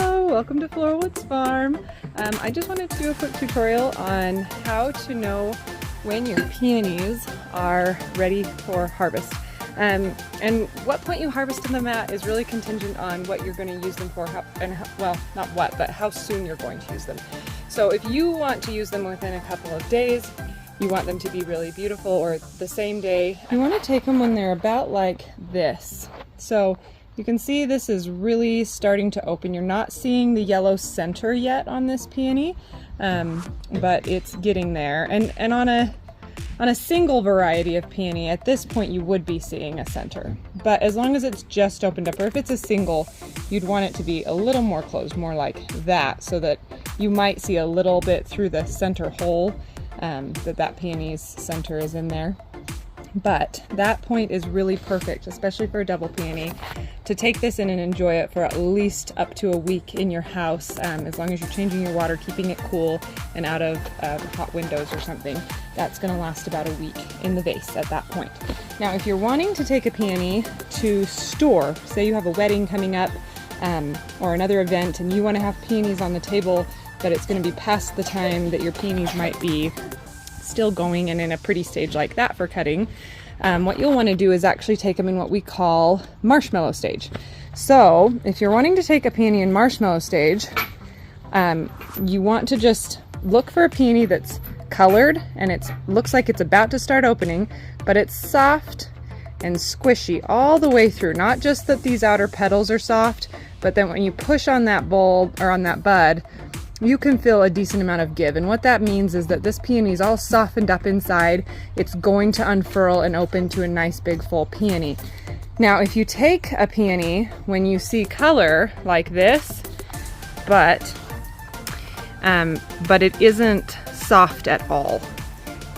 Hello, welcome to Floralwoods Farm. I just wanted to do a quick tutorial on how to know when your peonies are ready for harvest. And what point you harvest them at is really contingent on what you're going to use them for, well, not what, but how soon you're going to use them. So if you want to use them within a couple of days, you want them to be really beautiful, or the same day, you want to take them when they're about like this. So you can see this is really starting to open. You're not seeing the yellow center yet on this peony, but it's getting there. And on a single variety of peony, at this point you would be seeing a center. But as long as it's just opened up, or if it's a single, you'd want it to be a little more closed, more like that, so that you might see a little bit through the center hole, that peony's center is in there. But that point is really perfect, especially for a double peony, to take this in and enjoy it for at least up to a week in your house, as long as you're changing your water, keeping it cool and out of hot windows or something. That's going to last about a week in the vase at that point. Now, if you're wanting to take a peony to store, say you have a wedding coming up or another event and you want to have peonies on the table, but it's going to be past the time that your peonies might be still going and in a pretty stage like that for cutting, what you'll want to do is actually take them in what we call marshmallow stage. So if you're wanting to take a peony in marshmallow stage, you want to just look for a peony that's colored and it looks like it's about to start opening, but it's soft and squishy all the way through. Not just that these outer petals are soft, but then when you push on that bulb or on that bud, you can feel a decent amount of give. And what that means is that this peony is all softened up inside. It's going to unfurl and open to a nice big full peony. Now, if you take a peony when you see color like this, but it isn't soft at all,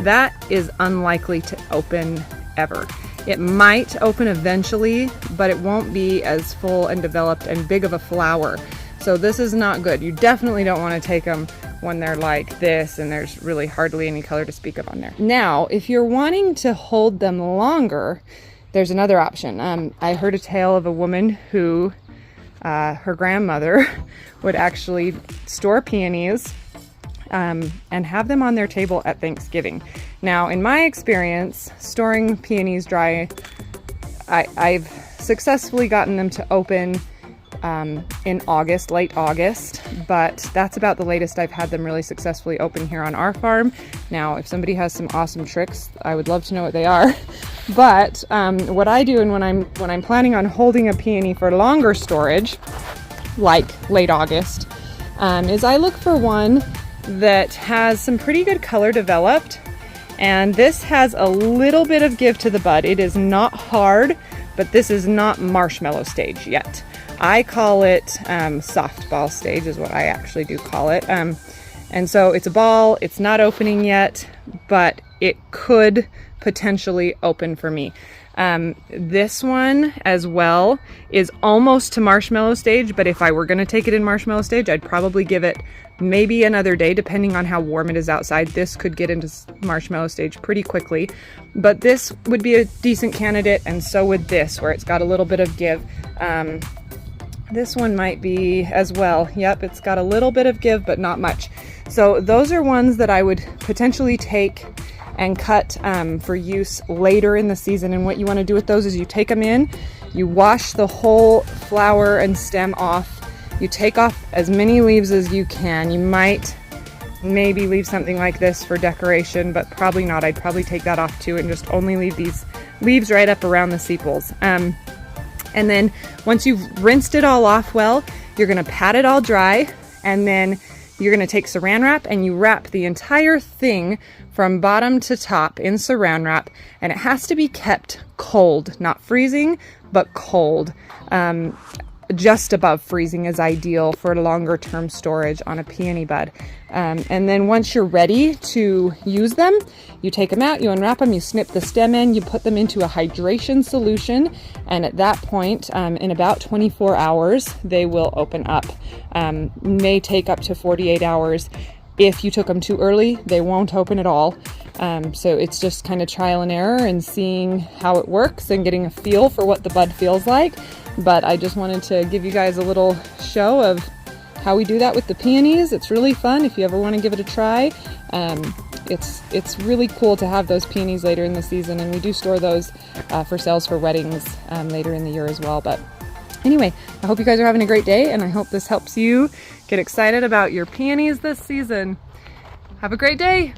that is unlikely to open ever. It might open eventually, but it won't be as full and developed and big of a flower. So this is not good. You definitely don't want to take them when they're like this and there's really hardly any color to speak of on there. Now, if you're wanting to hold them longer, there's another option. I heard a tale of a woman who, her grandmother would actually store peonies and have them on their table at Thanksgiving. Now, in my experience, storing peonies dry, I've successfully gotten them to open in August, late August, but that's about the latest I've had them really successfully open here on our farm. Now, if somebody has some awesome tricks, I would love to know what they are. But what I do, and when I'm planning on holding a peony for longer storage, like late August, is I look for one that has some pretty good color developed, and this has a little bit of give to the bud. It is not hard, but this is not marshmallow stage yet. I call it softball stage is what I actually do call it. And so it's a ball, it's not opening yet, but it could potentially open for me. This one as well is almost to marshmallow stage, but if I were going to take it in marshmallow stage, I'd probably give it maybe another day, depending on how warm it is outside. This could get into marshmallow stage pretty quickly, but this would be a decent candidate, and so would this, where it's got a little bit of give. This one might be as well. Yep, it's got a little bit of give, but not much. So those are ones that I would potentially take and cut for use later in the season. And what you want to do with those is you take them in, you wash the whole flower and stem off, you take off as many leaves as you can. You might maybe leave something like this for decoration, but probably not. I'd probably take that off too and just only leave these leaves right up around the sepals. And then once you've rinsed it all off well, you're going to pat it all dry, and then you're going to take saran wrap and you wrap the entire thing from bottom to top in saran wrap, and it has to be kept cold, not freezing, but cold. Just above freezing is ideal for longer term storage on a peony bud. And then once you're ready to use them, you take them out, you unwrap them, you snip the stem in, you put them into a hydration solution, and at that point, in about 24 hours, they will open up. May take up to 48 hours. If you took them too early, they won't open at all. So it's just kind of trial and error and seeing how it works and getting a feel for what the bud feels like. But I just wanted to give you guys a little show of how we do that with the peonies. It's really fun if you ever want to give it a try. It's really cool to have those peonies later in the season, and we do store those for sales for weddings later in the year as well. But anyway, I hope you guys are having a great day, and I hope this helps you get excited about your peonies this season. Have a great day.